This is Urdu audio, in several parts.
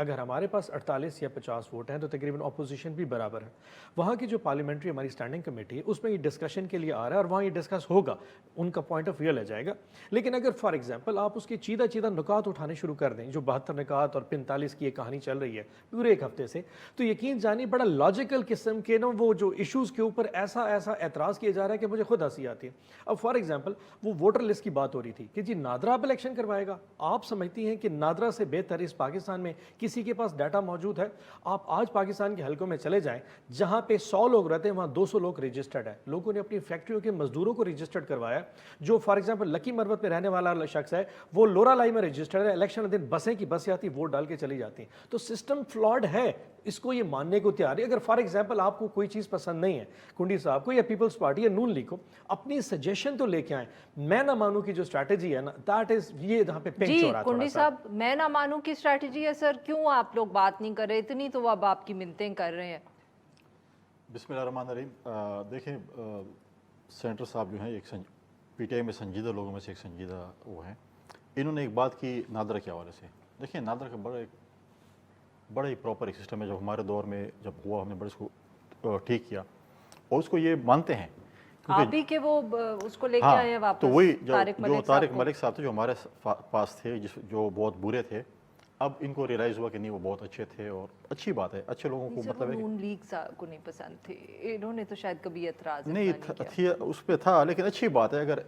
اگر ہمارے پاس 48 یا 50 ووٹ ہیں تو تقریباً اپوزیشن بھی برابر ہے. وہاں کی جو پارلیمنٹری ہماری اسٹینڈنگ کمیٹی ہے اس میں یہ ڈسکشن کے لیے آ رہا ہے اور وہاں یہ ڈسکس ہوگا, ان کا پوائنٹ آف ویو لے جائے گا. لیکن اگر فار ایگزامپل آپ اس کے چیدہ نکات اٹھانے شروع کر دیں, جو 72 نکات اور 45 کی یہ کہانی چل رہی ہے پورے ایک ہفتے سے, تو یقین جانی بڑا لاجیکل قسم کے نا وہ جو ایشوز کے اوپر ایسا اعتراض کیا جا رہا ہے کہ مجھے خود ہنسی آتی ہے. اب فار ایگزامپل وہ ووٹر لسٹ کی بات ہو رہی تھی کہ جی نادرا اب الیکشن کروائے گا. آپ سمجھتی ہیں کہ نادرا سے بہتر اس پاکستان میں کسی کے پاس ڈیٹا موجود ہے؟ آپ آج پاکستان کے حلقوں میں چلے جائیں, جہاں پہ 100 لوگ رہتے ہیں وہاں 200 لوگ رجسٹرڈ ہیں. لوگوں نے اپنی فیکٹریوں کے مزدوروں کو رجسٹرڈ کروایا. جو فار ایگزامپل لکی مروت میں رہنے والا شخص ہے وہ لورا لائی میں رجسٹرڈ ہے, الیکشن دن بسیں کی بسیں آتی ووٹ ڈال کے چلی جاتی ہیں. تو سسٹم فلاڈ ہے, اس کو یہ ماننے کو تیار ہے. اگر فار ایگزامپل آپ کو کوئی چیز پسند نہیں ہے کنڈی صاحب کو یا پیپلز پارٹی یا نون لیگ کو, اپنی سجیشن تو لے کے آئیں. میں نہ مانوں کی جو اسٹریٹجی ہے نا, دیٹ از یہ جہاں پہ پنچ ہو رہا ہے. کنڈی صاحب, میں نہ مانوں کی اسٹریٹجی ہے سر, کیوں آپ لوگ بات نہیں کر رہے اتنی, تو اب آپ کی منتیں کر رہے ہیں. بسم اللہ الرحمن الرحیم. دیکھیں سینٹر صاحب جو ہیں ایک پی ٹی آئی میں سنجیدہ لوگوں میں سے ایک سنجیدہ وہ ہیں. انہوں نے ایک بات کی نادرا کے حوالے سے. دیکھیں نادرا کا بڑا ہی پراپر ایک سسٹم ہے. جب ہمارے دور میں جب ہوا ہم نے بڑے اس کو ٹھیک کیا اور اس کو یہ مانتے ہیں آپ ہی کہ وہ اس کو لے کے آئے ہیں واپس. تو وہی جو طارق ملک صاحب تھے جو ہمارے پاس تھے, جو بہت برے تھے, اب ان کو ریئلائز ہوا کہ نہیں وہ بہت اچھے تھے اور اچھی بات ہے. اچھے لوگوں کو مطلب ہے نون لیگ صاحب کو نہیں پسند تھے, انہوں نے تو شاید کبھی اعتراض نہیں تھی اس پہ تھا, لیکن اچھی بات ہے. اگر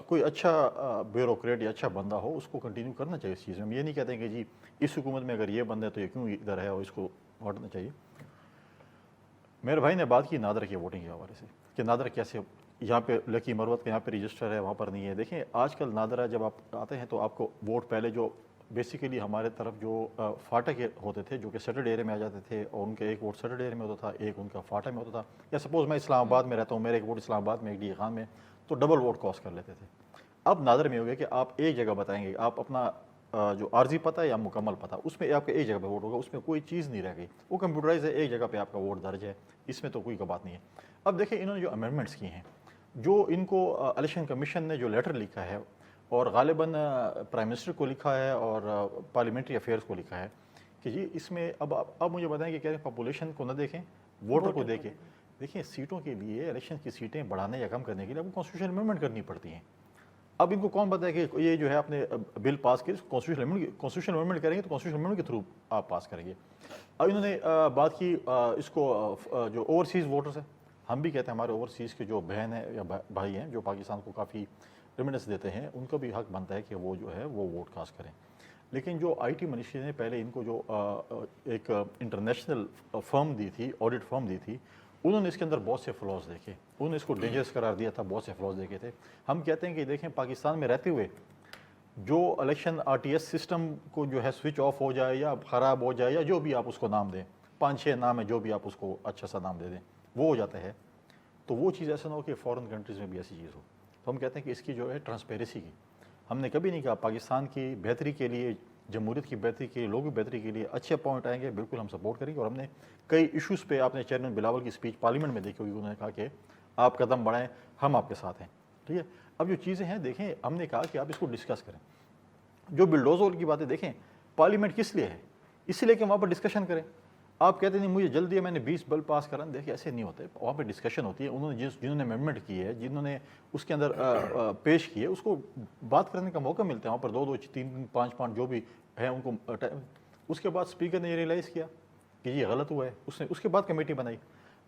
کوئی اچھا بیوروکریٹ یا اچھا بندہ ہو اس کو کنٹینیو کرنا چاہیے اس چیز میں. ہم یہ نہیں کہتے ہیں کہ جی اس حکومت میں اگر یہ بندہ ہے تو یہ کیوں ادھر ہے اور اس کو ہٹنا چاہیے. میرے بھائی نے بات کی نادرا کی ووٹنگ کے حوالے سے کہ نادرا کیسے یہاں پہ لکی مروت کا یہاں پہ رجسٹر ہے وہاں پر نہیں ہے. دیکھیں آج کل نادرا جب آپ آتے ہیں تو آپ کو ووٹ پہلے جو بیسیکلی ہمارے طرف جو فاٹا کے ہوتے تھے جو کہ سیٹرڈے ایریا میں آ جاتے تھے اور ان کا ایک ووٹ سیٹرڈے ایریا میں ہوتا تھا, ایک ان کا فاٹا میں ہوتا تھا. یا سپوز میں اسلام آباد میں رہتا ہوں, میرا ایک ووٹ اسلام آباد میں ایک ڈی خان میں, تو ڈبل ووٹ کراس کر لیتے تھے. اب نادر میں ہو گیا کہ آپ ایک جگہ بتائیں گے, آپ اپنا جو عارضی پتہ یا مکمل پتہ اس میں آپ کا ایک جگہ پہ ووٹ ہوگا, اس میں کوئی چیز نہیں رہ گئی, وہ کمپیوٹرائز ہے, ایک جگہ پہ آپ کا ووٹ درج ہے, اس میں تو کوئی بات نہیں ہے. اب دیکھیں انہوں نے جو امینڈمنٹس کی ہیں, جو ان کو الیکشن کمیشن نے جو لیٹر لکھا ہے اور غالباً پرائم منسٹر کو لکھا ہے اور پارلیمنٹری افیئرس کو لکھا ہے کہ جی اس میں اب مجھے بتائیں کہ کہہ رہے ہیں پاپولیشن کو نہ دیکھیں, ووٹر کو دیکھیں. دیکھیں سیٹوں کے لیے الیکشن کی سیٹیں بڑھانے یا کم کرنے کے لیے اب کانسٹیٹیوشن امینڈمنٹ کرنی پڑتی ہیں. اب ان کو کون بتائے کہ یہ جو ہے آپ نے بل پاس کی کانسٹیٹیوشن امینڈمنٹ کریں گے تو کانسٹیٹیوشن امینڈمنٹ کے تھرو آپ پاس کریں گے. اب انہوں نے بات کی اس کو جو اوورسیز ووٹرس ہیں, ہم بھی کہتے ہیں ہمارے اوورسیز کے جو بہن ہیں یا بھائی ہیں جو پاکستان کو کافی ریمیڈنس دیتے ہیں, ان کا بھی حق بنتا ہے کہ وہ جو ہے وہ ووٹ کاسٹ کریں. لیکن جو آئی ٹی منسٹری نے پہلے ان کو جو ایک انٹرنیشنل فرم دی تھی, آڈٹ فرم دی تھی, انہوں نے اس کے اندر بہت سے فلاز دیکھے, انہوں نے اس کو ڈینجرس قرار دیا تھا, بہت سے فلاز دیکھے تھے. ہم کہتے ہیں کہ دیکھیں پاکستان میں رہتے ہوئے جو election R T S system کو جو ہے سوئچ آف ہو جائے یا خراب ہو جائے یا جو بھی آپ اس کو نام دیں, 5-6 نام ہے جو بھی آپ اس کو اچھا سا نام دے دیں, وہ ہو جاتا ہے. تو وہ چیز ایسا نہ ہو کہ فورن کنٹریز میں بھی ایسی چیز ہو. تو ہم کہتے ہیں کہ اس کی جو ہے ٹرانسپیرنسی کی, ہم نے کبھی نہیں کہا پاکستان کی بہتری کے لیے, جمہوریت کی بہتری کے لیے, لوگوں کی بہتری کے لیے اچھے پوائنٹ آئیں گے, بالکل ہم سپورٹ کریں گے. اور ہم نے کئی ایشوز پہ, آپ نے چیئرمین بلاول کی اسپیچ پارلیمنٹ میں دیکھی ہوگی, انہوں نے کہا کہ آپ قدم بڑھائیں, ہم آپ کے ساتھ ہیں. ٹھیک ہے, اب جو چیزیں ہیں دیکھیں, ہم نے کہا کہ آپ اس کو ڈسکس کریں. جو بلڈوزر کی باتیں دیکھیں, پارلیمنٹ کس لیے ہے, اس لیے کہ وہاں پر ڈسکشن کریں. آپ کہتے نہیں مجھے جلدی ہے, میں نے 20 بل پاس کرا. دیکھیں ایسے نہیں ہوتے, وہاں پہ ڈسکشن ہوتی ہے. انہوں نے جنہوں نے امینڈمنٹ کی ہے, جنہوں نے اس کے اندر پیش کی ہے, اس کو بات کرنے کا موقع ملتا ہے. وہاں پر 2-2, 3-3, 5-5 جو بھی ہیں ان کو. اس کے بعد اسپیکر نے یہ ریئلائز کیا کہ یہ غلط ہوا ہے, اس کے بعد کمیٹی بنائی.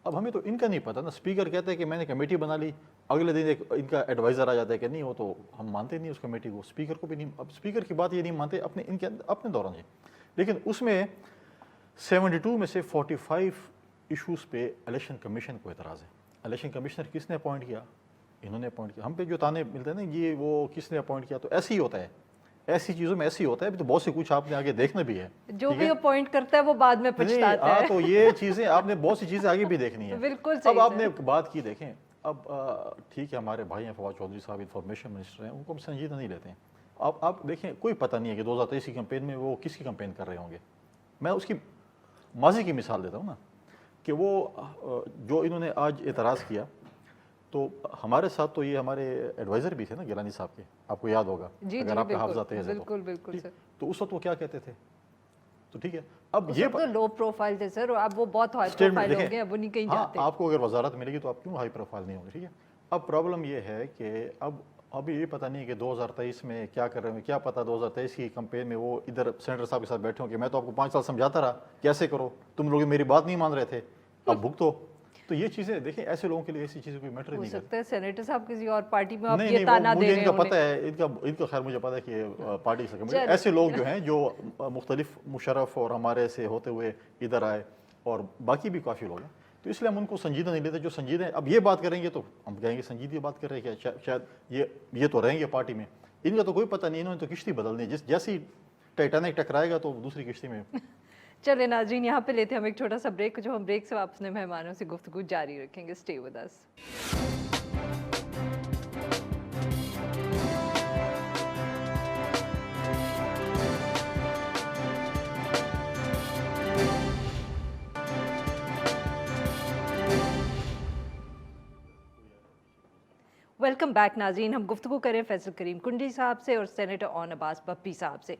اب ہمیں تو ان کا نہیں پتا نا, اسپیکر کہتا ہے کہ میں نے کمیٹی بنا لی, اگلے دن ایک ان کا ایڈوائزر آ جاتا ہے کہ نہیں وہ تو ہم مانتے نہیں اس کمیٹی کو, اسپیکر کو بھی نہیں. اب اسپیکر کی بات یہ نہیں مانتے ان کے اپنے دوران سے. لیکن اس میں 72 میں سے 45 ایشوز پہ الیکشن کمیشن کو اعتراض ہے. الیکشن کمشنر کس نے اپوائنٹ کیا, انہوں نے اپوائنٹ کیا. ہم پہ جو تانے ملتے ہیں نا یہ وہ کس نے اپوائنٹ کیا, تو ایسے ہی ہوتا ہے, ایسی چیزوں میں ایسے ہی ہوتا ہے. تو بہت سے کچھ آپ نے آگے دیکھنا بھی ہے, جو بھی اپوائنٹ کرتا ہے وہ بعد میں پچھتاتا ہے. تو یہ چیزیں آپ نے بہت سی چیزیں آگے بھی دیکھنی ہے. بالکل اب آپ نے بات کی, دیکھیں اب ٹھیک ہے ہمارے بھائی ہیں فواد چودھری صاحب, انفارمیشن منسٹر ہیں, ان کو ہم سنجیدہ نہیں لیتے ہیں. آپ دیکھیں کوئی پتہ نہیں ہے کہ 2023 کی کمپین میں وہ کس کی کمپین کر رہے ہوں گے. میں اس کی ماضی کی مثال دیتا ہوں نا, کہ وہ جو انہوں نے آج اعتراض کیا, تو ہمارے ساتھ تو یہ ہمارے ایڈوائزر بھی تھے نا گیلانی صاحب کے, آپ کو یاد ہوگا اگر آپ کا حافظہ تیز ہے تو اس وقت وہ کیا کہتے تھے تو ٹھیک ہے. اب یہ تو لو پروفائل تھے سر, اب وہ بہت ہائی پروفائل ہو گئے, اب وہ نہیں کہیں جاتے. آپ کو اگر وزارت ملے گی تو آپ کیوں ہائی پروفائل نہیں ہوں گے, ٹھیک ہے. اب پرابلم یہ ہے کہ ابھی یہ پتہ نہیں کہ 2023 میں کیا کر رہے ہیں, کیا پتہ 2023 کی کمپین میں وہ ادھر سینیٹر صاحب کے ساتھ بیٹھے ہوں کہ میں تو آپ کو 5 سال سمجھاتا رہا کیسے کرو, تم لوگ میری بات نہیں مان رہے تھے, اب بھگتو. تو یہ چیزیں دیکھیں, ایسے لوگوں کے لیے ایسی چیزیں کوئی میٹر ہو نہیں سکتا ہے سینیٹر صاحب کسی اور پارٹی میں آپ نہیں یہ تانا دے رہے ہیں. ان کا پتہ ہے, ان کا خیر مجھے پتہ ہے کہ پارٹی سے مجھے ایسے لوگ جو ہیں جو مختلف مشرف اور ہمارے سے ہوتے ہوئے ادھر آئے, اور باقی بھی کافی لوگ ہیں, تو اس لیے ہم ان کو سنجیدہ نہیں لیتے. جو سنجیدہ ہیں اب یہ بات کریں گے تو ہم کہیں گے سنجیدہ بات کر رہے ہیں کہ شاید یہ تو رہیں گے پارٹی میں. ان کا تو کوئی پتہ نہیں, انہوں نے تو کشتی بدل دی, جیسی ٹائٹینک ٹکرائے گا تو دوسری کشتی میں. چلے ناظرین, یہاں پہ لیتے ہیں ہم ایک چھوٹا سا بریک, جو ہم بریک سے واپس اپنے مہمانوں سے گفتگو جاری رکھیں گے. Stay with us. Welcome back ناظرین, ہم گفتگو کریں فیصل کریم کنڈی صاحب سے اور سینیٹر اون عباس بپی صاحب سے.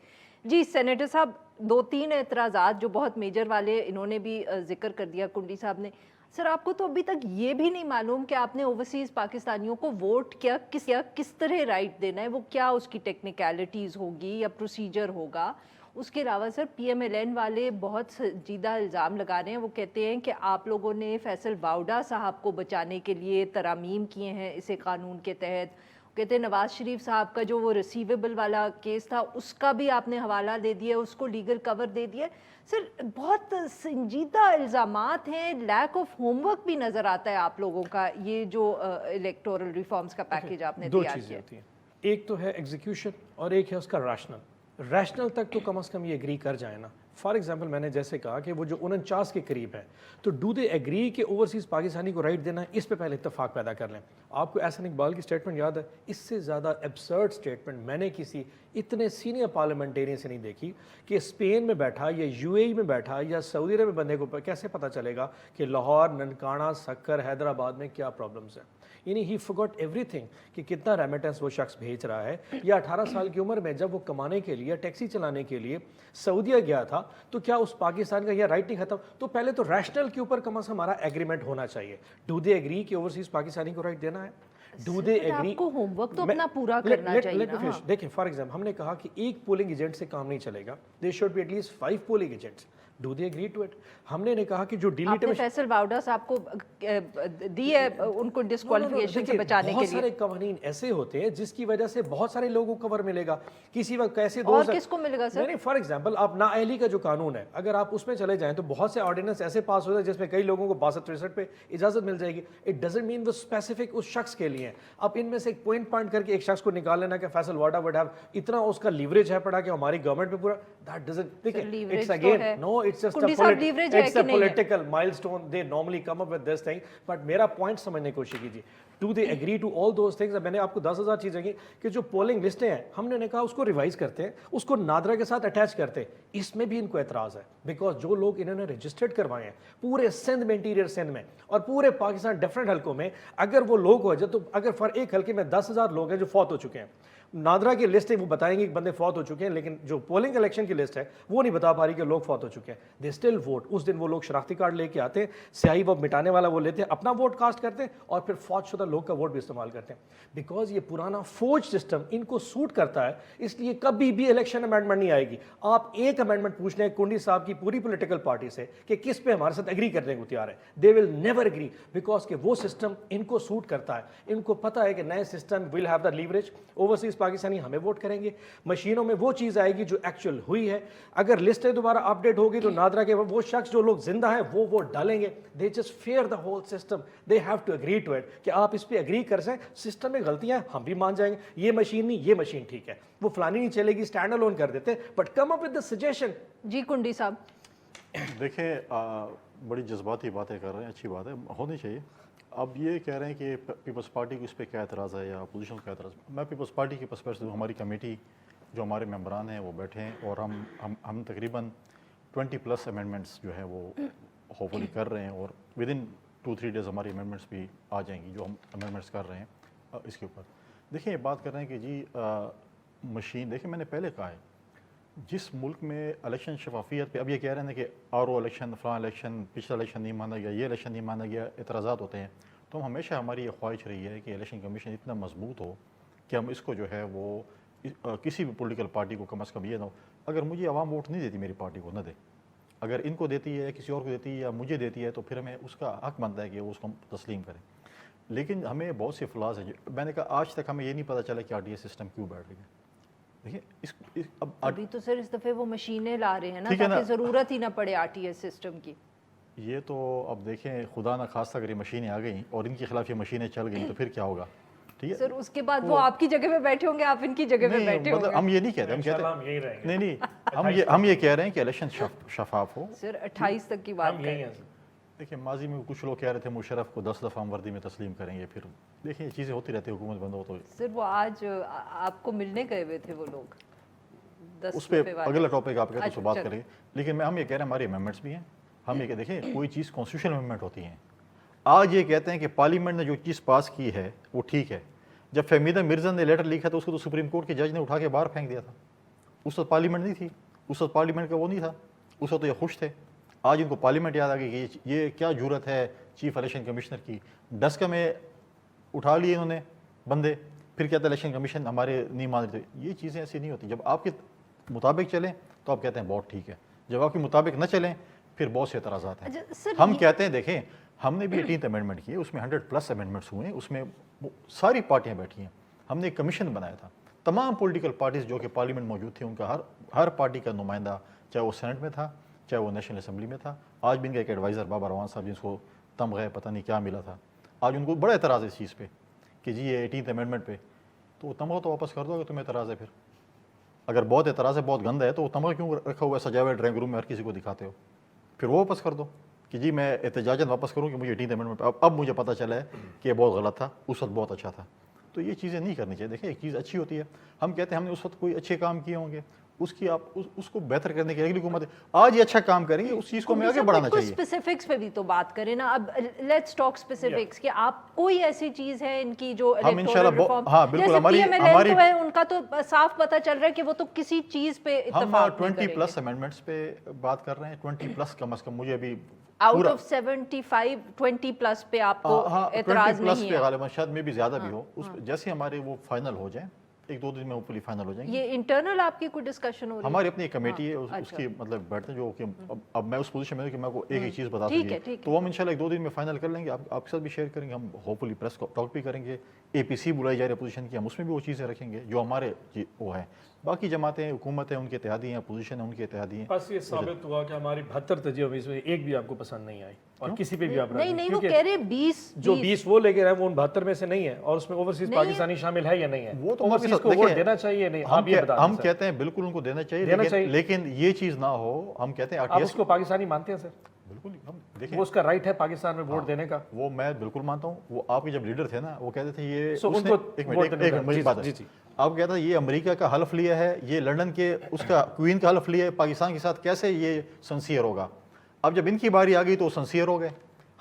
جی سینیٹر صاحب, 2-3 اعتراضات جو بہت میجر والے انہوں نے بھی ذکر کر دیا کنڈی صاحب نے. سر آپ کو تو ابھی تک یہ بھی نہیں معلوم کہ آپ نے اوورسیز پاکستانیوں کو ووٹ کس طرح رائٹ دینا ہے, وہ کیا اس کی ٹیکنیکلٹیز ہوگی یا پروسیجر ہوگا. اس کے علاوہ سر پی ایم ایل این والے بہت سنجیدہ الزام لگا رہے ہیں. وہ کہتے ہیں کہ آپ لوگوں نے فیصل باؤڈا صاحب کو بچانے کے لیے ترامیم کیے ہیں اسے قانون کے تحت. کہتے ہیں نواز شریف صاحب کا جو وہ ریسیویبل والا کیس تھا اس کا بھی آپ نے حوالہ دے دیا, اس کو لیگل کور دے دیا. سر بہت سنجیدہ الزامات ہیں, لیک آف ہوم ورک بھی نظر آتا ہے آپ لوگوں کا. یہ جو الیکٹورل ریفارمز کا پیکیج آپ نے دو تیار چیزیں کیا, ہوتی ہیں, ایک تو ہے ایگزیکیوشن اور ایک ہے اس کا ریشنل تک تو کم از کم یہ ایگری کر جائیں نا. فار ایگزامپل میں نے جیسے کہا کہ وہ جو 49 کے قریب ہے, تو ڈو دے ایگری کہ اوورسیز پاکستانی کو رائٹ دینا ہے, اس پہ پہلے اتفاق پیدا کر لیں. آپ کو احسن اقبال کی سٹیٹمنٹ یاد ہے, اس سے زیادہ ایبسرڈ سٹیٹمنٹ میں نے کسی اتنے سینئر پارلیمنٹیرین سے نہیں دیکھی کہ اسپین میں بیٹھا یا یو اے ای میں بیٹھا یا سعودی عرب میں بندے کو کیسے پتہ چلے گا کہ لاہور, ننکانہ, سکر, حیدرآباد میں کیا پرابلمس ہیں. یعنی ہی فورگاٹ ایوری تھنگ کہ کتنا ریمیٹنس وہ شخص بھیج رہا ہے. یا 18 سال کی عمر میں جب وہ کمانے کے لیے, ٹیکسی چلانے کے لیے سعودیہ گیا تھا, تو کیا اس پاکستان کا یہ رائٹ نہیں ختم؟ تو پہلے تو ریشنل کے اوپر کم از کم ہمارا ایگریمنٹ ہونا چاہیے. ڈو دے ایگری کہ اوورسیز پاکستانی کو رائٹ دینا ہے؟ Do they agri? آپ کو ہوم ورک تو اپنا پورا کرنا چاہیے نا. دیکھیں فار ایگزامپل ہم نے کہا کہ ایک پولنگ ایجنٹ سے کام نہیں چلے گا, they should be at least 5 polling agents. Do they agree to it? ہم نے کہا کہ جو آپ نے فیصل باؤڈا صاحب کو دی ہے ان کو ڈسکوالیفیکیشن سے بچانے کے لیے. بہت سارے قوانین ایسے ہوتے ہیں جس کی وجہ سے بہت سارے لوگوں کو کور ملے گا. کسی وقت کیسے اور کس کو ملے گا سر؟ نہیں, فار ایگزامپل آپ نااہلی کا جو قانون ہے, اگر آپ اس میں چلے جائیں تو بہت سے آرڈیننس ایسے پاس ہوتے ہیں جس میں کئی لوگوں کو 62-63 پہ اجازت مل جائے گی. اٹ ڈزنٹ مین وہ اسپیسیفک اس شخص کے لیے. آپ ان میں سے ایک پوائنٹ کر کے ایک شخص کو نکال لینا کہ فیصل واڈا وڈ ہیو اتنا اس کا لیوریج ہے پڑا کہ ہماری گورنمنٹ پہ پورا, that doesn't, it's again no, it's just it's a political milestone, they normally come up with this thing. But میرا پوائنٹ سمجھنے کی کوشش کیجیے. Do they agree to all those things? میں نے آپ کو 10,000 چیزیں کی کہ جو پولنگ لسٹیں ہیں ہم نے کہا اس کو ریوائز کرتے ہیں, اس کو نادرا کے ساتھ اٹیچ کرتے ہیں. اس میں بھی ان کو اعتراض ہے بیکاز جو لوگ انہوں نے رجسٹرڈ کروائے ہیں پورے سندھ میں, انٹیریئر سندھ میں اور پورے پاکستان ڈفرینٹ حلقوں میں, اگر وہ لوگ ہو جائے تو اگر فار ایک حلقے میں 10,000 لوگ ہیں جو فوت ہو چکے ہیں, نادرا کی لسٹ ہے وہ بتائیں گے کہ بندے فوت ہو چکے ہیں, لیکن جو پولنگ الیکشن کی لسٹ ہے وہ نہیں بتا پا رہی کہ لوگ فوت ہو چکے ہیں. They still vote. اس دن وہ لوگ شناختی کارڈ لے کے آتے ہیں, سیاہی وہ مٹانے والا وہ لیتے ہیں, اپنا ووٹ کاسٹ کرتے ہیں اور پھر فوت شدہ لوگ کا ووٹ بھی استعمال کرتے ہیں. بیکاز یہ پرانا فوج سسٹم ان کو سوٹ کرتا ہے, اس لیے کبھی بھی الیکشن امینڈمنٹ نہیں آئے گی. آپ ایک امینڈمنٹ پوچھ لیں کنڈی صاحب کی پوری پولیٹیکل پارٹی سے کہ کس پہ ہمارے ساتھ ایگری کرنے کو تیار ہے, دے ول نیور ایگری بیکاز کہ وہ سسٹم ان کو سوٹ کرتا ہے. ان کو پتہ ہے کہ نئے system will have the leverage, overseas Pakistani ہمیں ووٹ کریں گے, مشینوں میں وہ چیز آئے گی جو ایکچوئل ہوئی ہے. اگر لسٹیں دوبارہ اپ ڈیٹ ہوگی تو نادرا کے وہ شخص جو لوگ زندہ ہیں وہ ووٹ ڈالیں گے. They just fear the whole system, they have to agree to it کہ آپ اس پہ ایگری کر سیں. سسٹم میں غلطیاں ہم بھی مان جائیں گے, یہ مشین نہیں, یہ مشین ٹھیک ہے, وہ فلانی نہیں چلے گی, اسٹینڈ الون کر دیتے, but come up with the suggestion. جی کنڈی صاحب دیکھیں بڑی جذباتی باتیں کر رہے ہیں, اچھی بات ہے, ہونی چاہیے. اب یہ کہہ رہے ہیں کہ پیپلز پارٹی کو اس پہ کیا اعتراض ہے یا اپوزیشن کا اعتراض. میں پیپلز پارٹی کی پرسپیکٹو, ہماری کمیٹی جو ہمارے ممبران ہیں وہ بیٹھے ہیں اور ہم تقریباً 20+ امینڈمنٹس جو ہیں وہ ہوپفلی کر رہے ہیں اور ود ان 2-3 ڈیز ہماری امینڈمنٹس بھی آ جائیں گی جو ہم امینڈمنٹس کر رہے ہیں اس کے اوپر. دیکھیں یہ بات کر رہے ہیں کہ جی مشین, دیکھیں میں نے پہلے کہا ہے جس ملک میں الیکشن شفافیت پہ اب یہ کہہ رہے ہیں کہ آر او الیکشن، فلاں الیکشن، پچھلا الیکشن نہیں مانا گیا، یہ الیکشن نہیں مانا گیا، اعتراضات ہوتے ہیں، تو ہمیشہ ہماری یہ خواہش رہی ہے کہ الیکشن کمیشن اتنا مضبوط ہو کہ ہم اس کو جو ہے وہ کسی بھی پولیٹیکل پارٹی کو کم از کم یہ نہ ہو، اگر مجھے عوام ووٹ نہیں دیتی میری پارٹی کو نہ دے، اگر ان کو دیتی ہے کسی اور کو دیتی ہے یا مجھے دیتی ہے تو پھر ہمیں اس کا حق بنتا ہے کہ وہ اس کو تسلیم کریں. لیکن ہمیں بہت سے فلاز ہیں، میں نے کہا آج تک ہمیں یہ نہیں پتہ چلا کہ RTI سسٹم کیوں بیٹھ رہی ہے. دیکھیں ابھی تو سر اس دفعے وہ مشینیں لا رہے ہیں نا ٹھیک ہے نا. تاکہ ضرورت ہی نہ پڑے RTI سسٹم کی. یہ تو اب دیکھیں خدا نہ خواستہ اگر یہ مشینیں آ گئیں اور ان کے خلاف یہ مشینیں چل گئیں تو پھر کیا ہوگا. ٹھیک ہے سر اس کے بعد وہ آپ کی جگہ پہ بیٹھے ہوں گے، آپ ان کی جگہ پہ بیٹھے ہوں گے. ہم یہ نہیں کہتے، ہم کہتے ہم یہی رہیں گے. نہیں ہم یہ کہہ رہے ہیں کہ الیکشن شفاف ہو. سر 28 تک کی بات ہم کریں. یہی ہیں. دیکھیں ماضی میں کچھ لوگ کہہ رہے تھے مشرف کو 10 دفعہ ہم وردی میں تسلیم کریں گے، پھر دیکھیں یہ چیزیں ہوتی رہتی ہیں، حکومت بند ہو تو. سر وہ آج آپ کو ملنے گئے ہوئے تھے وہ لوگ، اس پہ اگلا ٹاپک آپ کہتے ہیں تو بات کریں گے. لیکن ہم یہ کہہ رہے ہیں ہمارے امینڈمنٹس بھی ہیں. ہم یہ کہ دیکھیں کوئی چیز کانسٹیٹیوشنل امینڈمنٹ ہوتی ہیں. آج یہ کہتے ہیں کہ پارلیمنٹ نے جو چیز پاس کی ہے وہ ٹھیک ہے. جب فہمیدہ مرزا نے لیٹر لکھا تو اس کو تو سپریم کورٹ کے جج نے اٹھا کے باہر پھینک دیا تھا. اس وقت پارلیمنٹ نہیں تھی، اس وقت پارلیمنٹ کا وہ نہیں تھا، اس وقت تو یہ خوش تھے. آج ان کو پارلیمنٹ یاد آ گئی کہ یہ کیا جرت ہے چیف الیکشن کمشنر کی. ڈسکا میں اٹھا لیے انہوں نے بندے، پھر کہتے ہیں الیکشن کمیشن ہمارے نہیں مان رہے. یہ چیزیں ایسی نہیں ہوتی. جب آپ کے مطابق چلیں تو آپ کہتے ہیں بہت ٹھیک ہے، جب آپ کے مطابق نہ چلیں پھر بہت سے اعتراضات ہیں. ہم کہتے ہیں دیکھیں ہم نے بھی 18th امینڈمنٹ کی، اس میں 100+ امینڈمنٹس ہوئے، اس میں ساری پارٹیاں بیٹھی ہیں. ہم نے ایک کمیشن بنایا تھا، تمام پولیٹیکل پارٹیز جو کہ پارلیمنٹ موجود تھے ان کا ہر پارٹی کا نمائندہ، چاہے وہ سینٹ میں تھا چاہے وہ نیشنل اسمبلی میں تھا. آج بھی ان کا ایک ایڈوائزر بابا روان صاحب جس کو تمغہ پتہ نہیں کیا ملا تھا، آج ان کو بڑا اعتراض ہے اس چیز پہ کہ جی یہ 18th امینڈمنٹ پہ. تو وہ تمغہ تو واپس کر دو اگر تمہیں اعتراض ہے. پھر اگر بہت اعتراض ہے، بہت گند ہے، تو وہ تمغہ کیوں رکھا ہوا ہے سجایا ہوا ڈرائنگ روم میں ہر کسی کو دکھاتے ہو؟ پھر وہ واپس کر دو کہ جی میں احتجاجاً واپس کروں کہ مجھے 18th امینڈمنٹ اب مجھے پتہ چلا ہے کہ یہ بہت غلط تھا، اس وقت بہت اچھا تھا. تو یہ چیزیں نہیں کرنی چاہیے. دیکھیں ایک چیز اچھی ہوتی ہے، ہم کہتے ہیں ہم نے اس وقت کوئی اچھے کام کیے ہوں گے، اس کی آپ اس کو بہتر کرنے کی اگلی حکومت آج یہ اچھا کام کریں گے، اس چیز کو ہمیں آگے بڑھانا چاہیے. اسپیسیفکس پہ بھی تو بات کریں نا. اب لیٹس ٹاک اسپیسیفکس کہ آپ کوئی ایسی چیز ہے ان کی جو ہم انشاءاللہ ہاں بالکل ہماری ان کا تو صاف پتہ چل رہا ہے کہ وہ تو کسی چیز پہ اتفاق نہیں کریں گے. ہم 20+ امینڈمنٹس پہ بات کر رہے ہیں. 20+ کم از کم مجھے ابھی آؤٹ آف 75 20+ پہ آپ کو اعتراض نہیں ہے. پہ غالباً شاید میں بھی زیادہ بھی ہو. جیسے ہمارے وہ فائنل ہو جائیں، 1-2 دن میں ہوپفلی فائنل ہو جائیں گے. یہ انٹرنل آپ کی کوئی ڈسکشن ہو رہی ہے؟ ہماری اپنی ایک کمیٹی ہے، اس کی مطلب بیٹھتے ہیں جو کہ اب میں اس پوزیشن میں ہوں کہ میں کو ایک ایک چیز بتا سکوں، تو وہ ہم انشاءاللہ 1-2 دن میں فائنل کر لیں گے. آپ کے ساتھ بھی شیئر کریں گے. ہم ہوپفلی پریس ٹاک بھی کریں گے. APC بلائی جا رہی ہے اپوزیشن کی، ہم اس میں بھی وہ چیزیں رکھیں گے جو ہمارے وہ ہیں. باقی جماعتیں حکومت ہیں ان کے اتحادی ہیں، اپوزیشن ہے ان کے اتحادی ہیں. بس یہ ثابت ہوا کہ ہماری 72 تجویز میں ایک بھی آپ کو پسند نہیں آئی اور کسی پہ بھی آپ نہیں وہ کہہ رہے 20 وہ لے کے رہے وہ ان 72 میں سے نہیں ہے، اور اس میں اوورسیز پاکستانی شامل ہے یا نہیں ہے. وہ تو اوورسیز کو ووٹ دینا چاہیے نہیں، ہم کہتے ہیں بالکل ان کو دینا چاہیے، لیکن یہ چیز نہ ہو. ہم کہتے ہیں آپ اس کو پاکستانی مانتے ہیں سر؟ بالکل ہم دیکھیں وہ اس کا رائٹ ہے پاکستان میں ووٹ دینے کا. وہ میں بالکل مانتا ہوں. وہ آپ کے جب لیڈر تھے نا وہ کہتے تھے یہ آپ کہتا ہے یہ امریکہ کا حلف لیا ہے، یہ لنڈن کے اس کا کوئین کا حلف لیا ہے، پاکستان کے ساتھ کیسے یہ سنسیئر ہوگا. اب جب ان کی باری آ گئی تو وہ سنسیئر ہو گئے.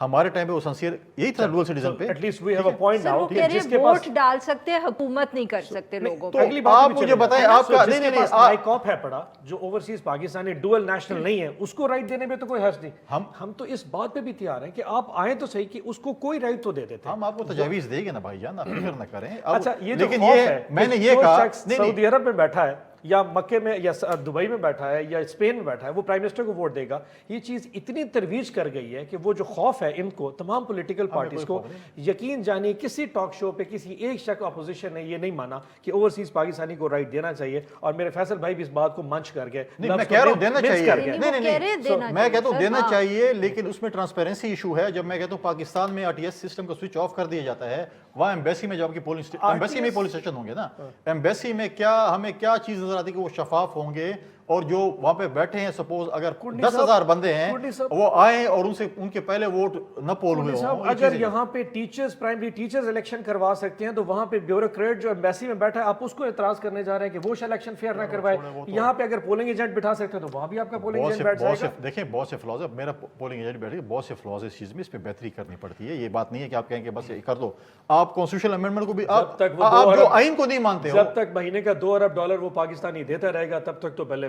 ہمارے ٹائم پہ وہ سنسیئر یہی تھا ڈوئل سٹیزن پہ. At least we have a point now کہ جس کے پاس ووٹ ڈال سکتے ہیں، حکومت نہیں کر سکتے لوگوں پہ. تو آپ مجھے بتائیں آپ کا نہیں مائی کاپ ہے پڑا جو اوورسیز پاکستانی ڈوئل نیشنل نہیں ہے، اس کو رائٹ دینے میں تو کوئی حرج نہیں. ہم تو اس بات پہ بھی تیار ہیں کہ آپ آئیں تو صحیح کہ اس کو کوئی رائٹ تو دے دیتے. ہم آپ کو تجاویز دیں گے نا بھائی جان، آپ فکر نہ کریں. اچھا یہ لیکن یہ میں نے یہ کہا سعودی عرب میں بیٹھا ہے یا مکے میں یا دبئی میں بیٹھا ہے یا اسپین میں بیٹھا ہے، وہ پرائم منسٹر کو ووٹ دے گا. یہ چیز اتنی ترویج کر گئی ہے کہ وہ جو خوف ہے ان کو تمام پولیٹیکل پارٹیز کو، یقین جانیے کسی ٹاک شو پہ کسی ایک شخص اپوزیشن نے یہ نہیں مانا کہ اوورسیز پاکستانی کو رائٹ دینا چاہیے. اور میرے فیصل بھائی بھی اس بات کو منچ کر گئے. میں کہہ رہا ہوں دینا چاہیے، میں کہتا ہوں دینا چاہیے، لیکن اس میں ٹرانسپیرنسی ایشو ہے. جب میں کہتا ہوں پاکستان میں RTS سسٹم کو سوئچ آف کر دیا جاتا ہے، وہاں ایمبیسی میں جب کی ایمبیسی میں پولیس اسٹیشن ہوں گے نا، ایمبیسی میں کیا ہمیں کیا چیز نظر آتی ہے کہ وہ شفاف ہوں گے، اور جو وہاں پہ بیٹھے ہیں سپوز اگر 10,000 بندے ہیں وہ آئیں اور ان کے پہلے ووٹ نہ پول ہوئے ہوں. اگر یہاں پہ ٹیچرز پرائمری ٹیچرز الیکشن کروا سکتے ہیں تو وہاں پہ بیوروکریٹ جو ایمبیسی میں بیٹھا ہے آپ اس کو اعتراض کرنے جا رہے ہیں کہ وہ الیکشن فیئر نہ کروائے. یہاں پہ اگر پولنگ ایجنٹ بٹھا سکتے ہیں تو وہاں بھی آپ کا پولنگ ایجنٹ بیٹھ جائے گا. دیکھیں بہت سے فلاز ہے، میرا پولنگ ایجنٹ بیٹھے، بہت سے فلاز اس چیز میں، اس پہ بہتری کرنی پڑتی ہے. یہ بات نہیں ہے کہ آپ کہیں کہ بس کر دو. آپ کانسٹیٹیوشنل امینڈمنٹ کو بھی آپ جو آئین کو نہیں مانتے ہو، جب تک مہینے کا $2 ارب وہ پاکستانی دیتا رہے گا تب تک تو بلے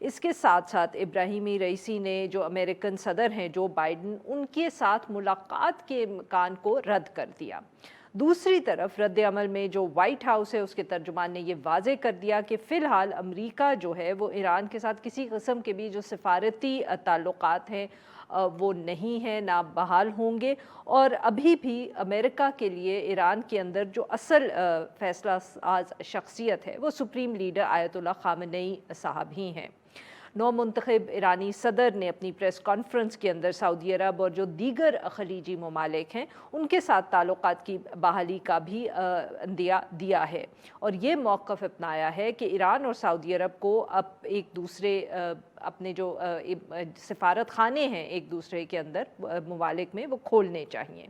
اس کے ساتھ ساتھ ابراہیمی رئیسی نے جو امریکن صدر ہیں جو بائیڈن، ان کے ساتھ ملاقات کے امکان کو رد کر دیا۔ دوسری طرف رد عمل میں جو وائٹ ہاؤس ہے اس کے ترجمان نے یہ واضح کر دیا کہ فی الحال امریکہ جو ہے وہ ایران کے ساتھ کسی قسم کے بھی جو سفارتی تعلقات ہیں وہ نہیں ہیں، نہ بحال ہوں گے، اور ابھی بھی امریکہ کے لیے ایران کے اندر جو اصل فیصلہ ساز شخصیت ہے وہ سپریم لیڈر آیت اللہ خامنئی صاحب ہی ہیں۔ نو منتخب ایرانی صدر نے اپنی پریس کانفرنس کے اندر سعودی عرب اور جو دیگر خلیجی ممالک ہیں ان کے ساتھ تعلقات کی بحالی کا بھی عندیہ دیا ہے، اور یہ موقف اپنایا ہے کہ ایران اور سعودی عرب کو اب ایک دوسرے اپنے جو سفارت خانے ہیں ایک دوسرے کے اندر ممالک میں وہ کھولنے چاہیے۔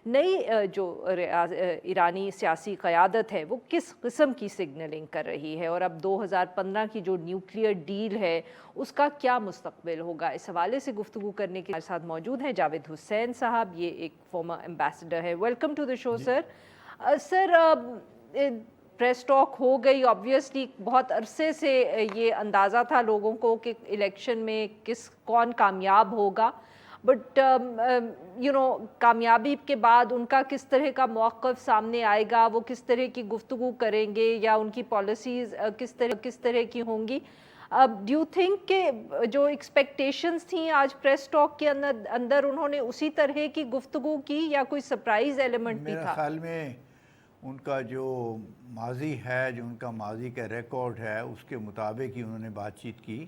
نئی جو ایرانی سیاسی قیادت ہے وہ کس قسم کی سگنلنگ کر رہی ہے، اور اب 2015 کی جو نیوکلیئر ڈیل ہے اس کا کیا مستقبل ہوگا، اس حوالے سے گفتگو کرنے کے ہمارے ساتھ موجود ہیں جاوید حسین صاحب، یہ ایک فارمر ایمبیسڈر ہے۔ Welcome to the show sir. Sir press talk ہو گئی، آبویسلی بہت عرصے سے یہ اندازہ تھا لوگوں کو کہ الیکشن میں کون کامیاب ہوگا، بٹ کامیابی کے بعد ان کا کس طرح کا موقف سامنے آئے گا، وہ کس طرح کی گفتگو کریں گے یا ان کی پالیسیز کس طرح کی ہوں گی، ڈو یو تھنک کہ جو ایکسپیکٹیشنز تھیں آج پریس ٹاک کے اندر انہوں نے اسی طرح کی گفتگو کی یا کوئی سرپرائز ایلیمنٹ بھی تھا؟ میرے خیال میں ان کا جو ماضی ہے، جو ان کا ماضی کا ریکارڈ ہے اس کے مطابق ہی انہوں نے بات چیت کی،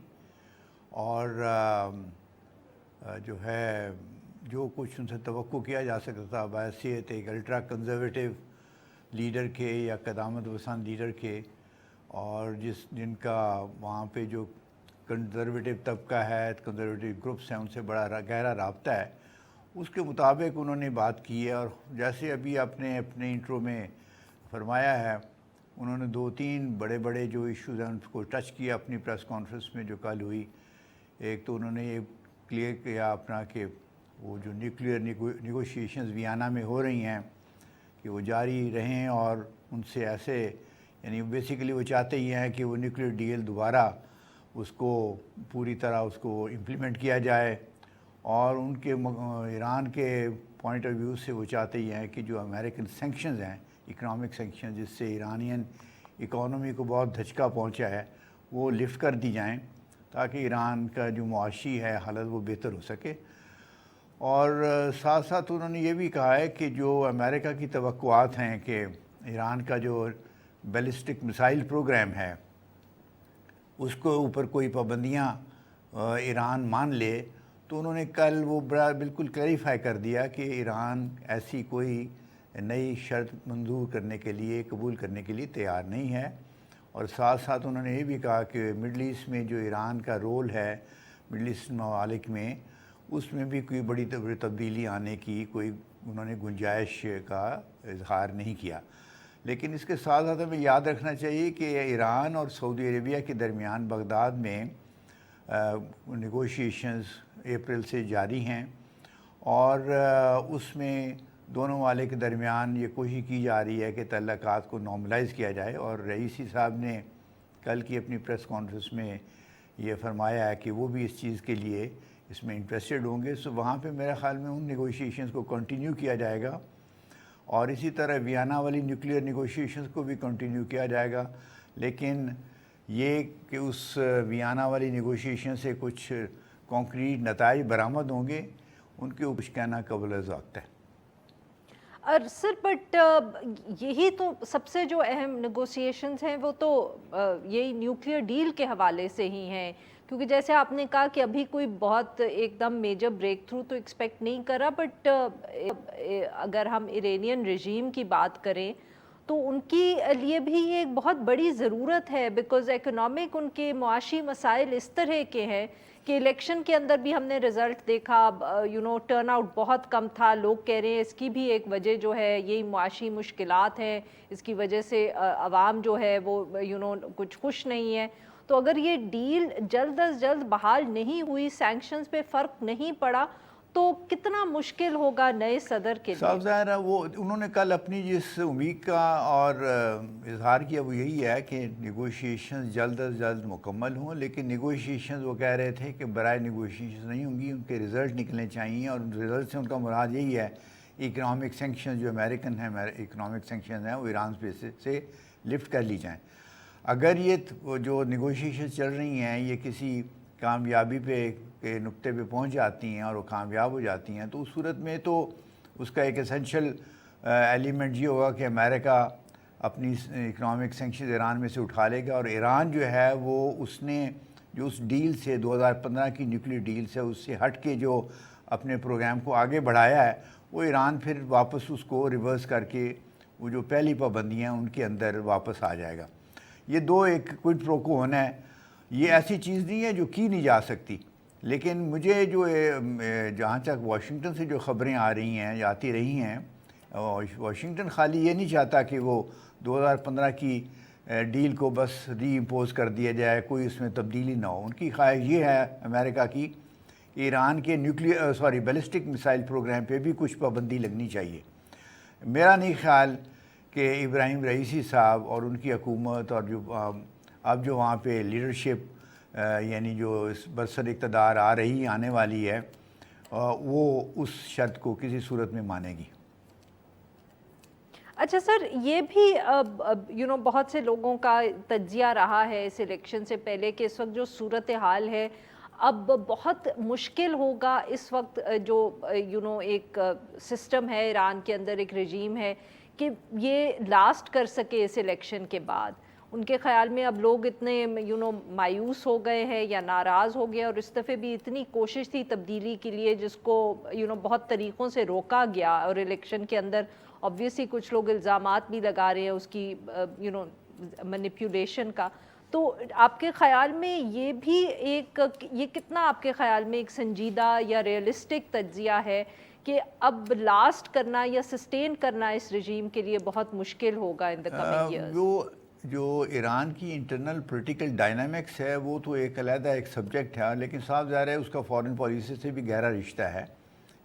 اور جو ہے جو کچھ ان سے توقع کیا جا سکتا تھا بحیثیت ایک الٹرا کنزرویٹو لیڈر کے یا قدامت پسند لیڈر کے، اور جن کا وہاں پہ جو کنزرویٹو طبقہ ہے، کنزرویٹو گروپس ہیں، ان سے بڑا گہرا رابطہ ہے، اس کے مطابق انہوں نے بات کی ہے۔ اور جیسے ابھی آپ نے اپنے انٹرو میں فرمایا ہے، انہوں نے 2-3 بڑے جو ایشوز ہیں ان کو ٹچ کیا اپنی پریس کانفرنس میں جو کل ہوئی۔ ایک تو انہوں نے یہ کلیئر کیا اپنا کہ وہ جو نیوکلیئر نیگوشیشنز ویانا میں ہو رہی ہیں کہ وہ جاری رہیں، اور ان سے ایسے یعنی بیسیکلی وہ چاہتے ہی ہیں کہ وہ نیوکلیئر ڈیل دوبارہ اس کو پوری طرح اس کو امپلیمنٹ کیا جائے، اور ان کے ایران کے پوائنٹ آف ویو سے وہ چاہتے ہی ہیں کہ جو امریکن سینکشنز ہیں، اکنامک سینکشنز جس سے ایرانین اکانومی کو بہت دھچکا پہنچا ہے، وہ لفٹ کر دی جائیں تاکہ ایران کا جو معاشی ہے حالت وہ بہتر ہو سکے۔ اور ساتھ ساتھ انہوں نے یہ بھی کہا ہے کہ جو امریکہ کی توقعات ہیں کہ ایران کا جو بیلسٹک میسائل پروگرام ہے اس کو اوپر کوئی پابندیاں ایران مان لے، تو انہوں نے کل وہ بالکل کلیریفائی کر دیا کہ ایران ایسی کوئی نئی شرط منظور کرنے کے لیے، قبول کرنے کے لیے تیار نہیں ہے۔ اور ساتھ ساتھ انہوں نے یہ بھی کہا کہ مڈل ایسٹ میں جو ایران کا رول ہے مڈل ایسٹ ممالک میں، اس میں بھی کوئی بڑی تبدیلی آنے کی کوئی انہوں نے گنجائش کا اظہار نہیں کیا۔ لیکن اس کے ساتھ ساتھ ہمیں یاد رکھنا چاہیے کہ ایران اور سعودی عربیہ کے درمیان بغداد میں نیگوشیشنز اپریل سے جاری ہیں، اور اس میں دونوں ممالک کے درمیان یہ کوشش کی جا رہی ہے کہ تعلقات کو نارملائز کیا جائے، اور رئیسی صاحب نے کل کی اپنی پریس کانفرنس میں یہ فرمایا ہے کہ وہ بھی اس چیز کے لیے اس میں انٹرسٹڈ ہوں گے۔ سو وہاں پہ میرے خیال میں ان نیگوشیشنز کو کنٹینیو کیا جائے گا، اور اسی طرح ویانا والی نیوکلیئر نیگوشیشنز کو بھی کنٹینیو کیا جائے گا۔ لیکن یہ کہ اس ویانا والی نیگوشیشن سے کچھ کانکریٹ نتائج برآمد ہوں گے، ان کے اوپر کہنا قابل وقت ہے۔ اور سر بٹ یہی تو سب سے جو اہم نیگوسیشنز ہیں وہ تو یہی نیوکلیئر ڈیل کے حوالے سے ہی ہیں، کیونکہ جیسے آپ نے کہا کہ ابھی کوئی بہت ایک دم میجر بریک تھرو تو ایکسپیکٹ نہیں کرا، بٹ اگر ہم ایرانین رژیم کی بات کریں تو ان کی لیے بھی ایک بہت بڑی ضرورت ہے، بیکاز اکنامک ان کے معاشی مسائل اس طرح کے ہیں کہ الیکشن کے اندر بھی ہم نے رزلٹ دیکھا، ٹرن آؤٹ بہت کم تھا۔ لوگ کہہ رہے ہیں اس کی بھی ایک وجہ جو ہے یہی معاشی مشکلات ہیں، اس کی وجہ سے عوام جو ہے وہ کچھ خوش نہیں ہے۔ تو اگر یہ ڈیل جلد از جلد بحال نہیں ہوئی، سینکشنز پہ فرق نہیں پڑا، تو کتنا مشکل ہوگا نئے صدر کے لیے؟ صاحب ظاہر ہے وہ انہوں نے کل اپنی جس امید کا اور اظہار کیا وہ یہی ہے کہ نیگوشیشنز جلد از جلد مکمل ہوں، لیکن نیگوشیشنز وہ کہہ رہے تھے کہ برائے نیگوشیشنز نہیں ہوں گی، ان کے رزلٹ نکلنے چاہیے، اور ان رزلٹ سے ان کا مراد یہی ہے اکنامک سینکشنز جو امریکن ہیں اکنامک سینکشنز ہیں وہ ایران سے لفٹ کر لی جائیں۔ اگر یہ جو نیگوشیشنز چل رہی ہیں یہ کسی کامیابی کے نقطے پہ پہنچ جاتی ہیں اور وہ کامیاب ہو جاتی ہیں تو اس صورت میں تو اس کا ایک اسینشل ایلیمنٹ یہ ہوگا کہ امریکہ اپنی اکنامک سینکشنز ایران میں سے اٹھا لے گا، اور ایران جو ہے وہ اس نے جو اس ڈیل سے 2015 کی نیوکلیئر ڈیل سے اس سے ہٹ کے جو اپنے پروگرام کو آگے بڑھایا ہے وہ ایران پھر واپس اس کو ریورس کر کے وہ جو پہلی پابندیاں ان کے اندر واپس آ جائے گا۔ یہ دو ایک کوئڈ پرو کو ہونا ہے، یہ ایسی چیز نہیں ہے جو کی نہیں جا سکتی، لیکن مجھے جو جہاں تک واشنگٹن سے جو خبریں آ رہی ہیں یا آتی رہی ہیں، واشنگٹن خالی یہ نہیں چاہتا کہ وہ 2015 کی ڈیل کو بس ری امپوز کر دیا جائے، کوئی اس میں تبدیلی نہ ہو۔ ان کی خواہش یہ ہے امریکہ کی کہ ایران کے بیلسٹک میسائل پروگرام پہ بھی کچھ پابندی لگنی چاہیے۔ میرا نہیں خیال کہ ابراہیم رئیسی صاحب اور ان کی حکومت اور جو اب جو وہاں پہ لیڈرشپ یعنی جو اس برسر اقتدار آ رہی آنے والی ہے وہ اس شرط کو کسی صورت میں مانے گی۔ اچھا سر، یہ بھی بہت سے لوگوں کا تجزیہ رہا ہے اس الیکشن سے پہلے کہ اس وقت جو صورتحال ہے اب بہت مشکل ہوگا، اس وقت جو ایک سسٹم ہے ایران کے اندر، ایک رجیم ہے کہ یہ لاسٹ کر سکے اس الیکشن کے بعد۔ ان کے خیال میں اب لوگ اتنے مایوس ہو گئے ہیں یا ناراض ہو گئے، اور اس دفعہ بھی اتنی کوشش تھی تبدیلی کے لیے جس کو بہت طریقوں سے روکا گیا، اور الیکشن کے اندر obviously کچھ لوگ الزامات بھی لگا رہے ہیں اس کی مینیپولیشن کا۔ تو آپ کے خیال میں یہ کتنا آپ کے خیال میں ایک سنجیدہ یا ریئلسٹک تجزیہ ہے کہ اب لاسٹ کرنا یا سسٹین کرنا اس رجیم کے لیے بہت مشکل ہوگا ان دی کمنگ ایئرز؟ جو ایران کی انٹرنل پولیٹیکل ڈائنامکس ہے وہ تو ایک علیحدہ ایک سبجیکٹ ہے، لیکن صاف ظاہر ہے اس کا فارن پالیسی سے بھی گہرا رشتہ ہے۔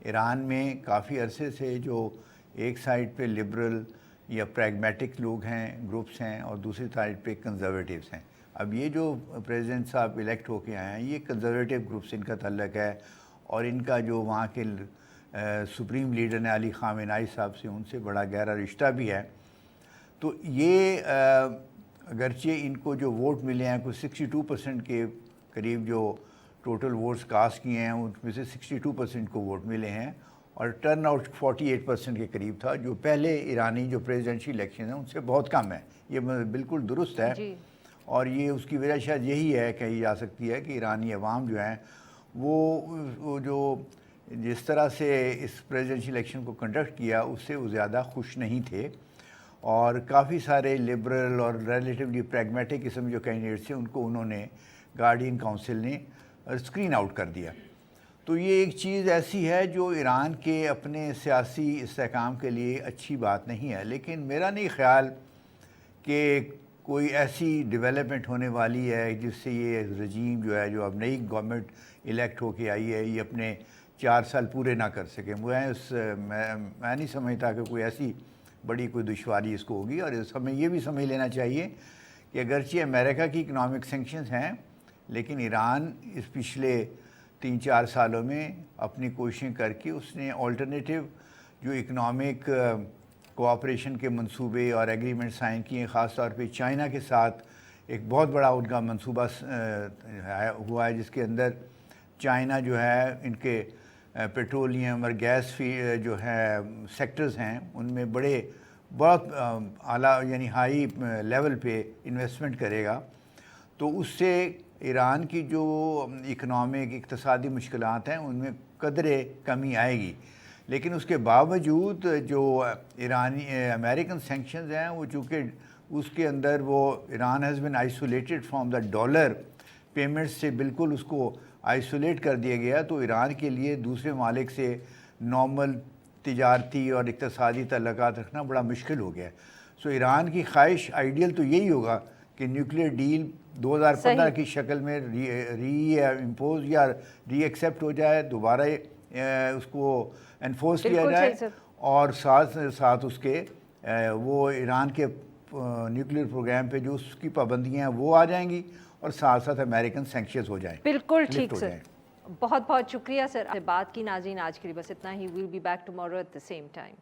ایران میں کافی عرصے سے جو ایک سائڈ پہ لبرل یا پریگمیٹک لوگ ہیں، گروپس ہیں، اور دوسری سائڈ پہ کنزرویٹیوز ہیں۔ اب یہ جو پریزیڈنٹ صاحب الیکٹ ہو کے آئے ہیں یہ کنزرویٹیو گروپ سے ان کا تعلق ہے، اور ان کا جو وہاں کے سپریم لیڈر نے علی خامنہئی صاحب سے ان سے بڑا گہرا رشتہ بھی ہے۔ تو یہ اگرچہ ان کو جو ووٹ ملے ہیں کوئی 62% کے قریب جو ٹوٹل ووٹس کاسٹ کیے ہیں ان میں سے 62% کو ووٹ ملے ہیں، اور ٹرن آؤٹ 48% کے قریب تھا، جو پہلے ایرانی جو پریزیڈنشل الیکشن ہیں ان سے بہت کم ہے۔ یہ بالکل درست ہے، اور یہ اس کی وجہ شاید یہی ہے کہی جا سکتی ہے کہ ایرانی عوام جو ہیں وہ جو جس طرح سے اس پریزیڈنشل الیکشن کو کنڈکٹ کیا اس سے وہ زیادہ خوش نہیں تھے، اور کافی سارے لبرل اور ریلیٹیولی پریگمیٹک قسم جو کینڈیڈیٹس ہیں ان کو انہوں نے گارڈین کونسل نے اسکرین آؤٹ کر دیا۔ تو یہ ایک چیز ایسی ہے جو ایران کے اپنے سیاسی استحکام کے لیے اچھی بات نہیں ہے، لیکن میرا نہیں خیال کہ کوئی ایسی ڈیولپمنٹ ہونے والی ہے جس سے یہ رجیم جو ہے جو اب نئی گورنمنٹ الیکٹ ہو کے آئی ہے یہ اپنے 4 سال پورے نہ کر سکے۔ میں نہیں سمجھتا کہ کوئی ایسی بڑی کوئی دشواری اس کو ہوگی، اور ہمیں یہ بھی سمجھ لینا چاہیے کہ اگرچہ امریکہ کی اکنامک سینکشنز ہیں لیکن ایران اس پچھلے 3-4 سالوں میں اپنی کوششیں کر کے اس نے آلٹرنیٹیو جو اکنامک کوآپریشن کے منصوبے اور ایگریمنٹ سائن کیے، خاص طور پہ چائنا کے ساتھ ایک بہت بڑا ان کا منصوبہ ہوا ہے جس کے اندر چائنا جو ہے ان کے پیٹرولیم اور گیس جو ہے سیکٹرز ہیں ان میں بہت اعلیٰ یعنی ہائی لیول پہ انویسٹمنٹ کرے گا، تو اس سے ایران کی جو اقتصادی مشکلات ہیں ان میں قدرے کمی آئے گی۔ لیکن اس کے باوجود جو امریکن سینکشنز ہیں وہ چونکہ اس کے اندر وہ Iran has been isolated from the dollar payments سے بالکل اس کو آئسولیٹ کر دیا گیا، تو ایران کے لیے دوسرے ممالک سے نارمل تجارتی اور اقتصادی تعلقات رکھنا بڑا مشکل ہو گیا ہے۔ سو ایران کی خواہش آئیڈیل تو یہی ہوگا کہ نیوکلیئر ڈیل 2015 کی شکل میں ری امپوز یا ری ایکسیپٹ ہو جائے، دوبارہ اس کو انفورس کیا بالکل جائے، صحیح سر۔ اور ساتھ ساتھ اس کے وہ ایران کے نیوکلیئر پروگرام پہ جو اس کی پابندیاں ہیں وہ آ جائیں گی، اور ساتھ ساتھ امریکن سینکشنز ہو جائیں، بالکل لفٹ ٹھیک ہو سر، جائیں۔ بہت بہت شکریہ سر، بات کی ناظرین آج کے لیے بس اتنا ہی، we'll be back tomorrow at the same time.